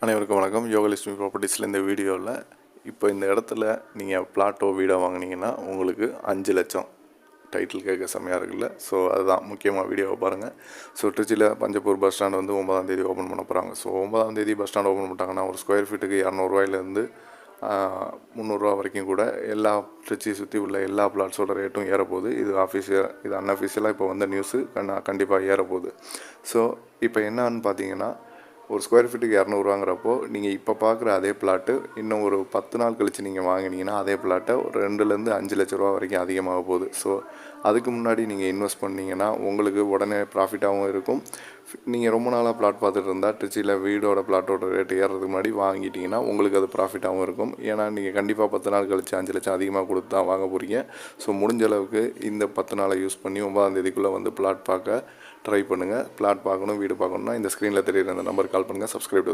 அனைவருக்கும் வணக்கம். யோகலட்சுமி ப்ராப்பர்ட்டிஸில் இந்த வீடியோவில் இப்போ இந்த இடத்துல நீங்கள் பிளாட்டோ வீடை வாங்கினீங்கன்னா உங்களுக்கு 5 லட்சம் டைட்டில் கேட்க செம்மையாக இருக்குல்ல. ஸோ அதுதான் முக்கியமாக வீடியோவை பாருங்கள். ஸோ திருச்சியில் பஞ்சப்பூர் பஸ் ஸ்டாண்ட் வந்து 9ஆம் தேதி ஓப்பன் பண்ண போகிறாங்க. ஸோ 9ஆம் தேதி பஸ் ஸ்டாண்ட் ஓப்பன் பண்ணிட்டாங்கன்னா ஒரு ஸ்கொயர் ஃபீட்டுக்கு 200 300 வரைக்கும் கூட எல்லா திருச்சியை சுற்றி உள்ள எல்லா பிளாட்ஸோட ரேட்டும் ஏறப்போகுது. இது அன்அஃபிஷியலாக இப்போ வந்த நியூஸு கண்டிப்பாக ஏறப்போகுது. ஸோ இப்போ என்னன்னு பார்த்தீங்கன்னா, ஒரு ஸ்கொயர் ஃபீட்டுக்கு 200 நீங்கள் இப்போ பார்க்குற அதே பிளாட்டு இன்னும் ஒரு 10 நாள் கழித்து நீங்கள் வாங்கினீங்கன்னா அதே பிளாட்டை ஒரு 2லேருந்து 5 லட்ச ரூபா வரைக்கும் அதிகமாக போகுது. ஸோ அதுக்கு முன்னாடி நீங்கள் இன்வெஸ்ட் பண்ணிங்கன்னா உங்களுக்கு உடனே ப்ராஃபிட்டாகவும் இருக்கும். நீங்கள் ரொம்ப நாளாக பிளாட் பார்த்துட்டு இருந்தால் திருச்சியில் வீடோட பிளாட்டோட ரேட்டு ஏறுறதுக்கு முன்னாடி வாங்கிட்டீங்கன்னா உங்களுக்கு அது ப்ராஃபிட்டாகவும் இருக்கும். ஏன்னா நீங்கள் கண்டிப்பாக 10 நாள் கழித்து 5 லட்சம் அதிகமாக கொடுத்து தான் வாங்க போகிறீங்க. ஸோ முடிஞ்ச அளவுக்கு இந்த 10 நாளை யூஸ் பண்ணி 9ஆம் தேதிக்குள்ளே வந்து பிளாட் பார்க்க ட்ரை பண்ணுங்கள். பிளாட் பார்க்கணும், வீடு பார்க்கணுன்னா இந்த ஸ்க்ரீனில் தெரியுற அந்த நம்பருக்கு கால் பண்ணுங்கள். சப்ஸ்கிரைப்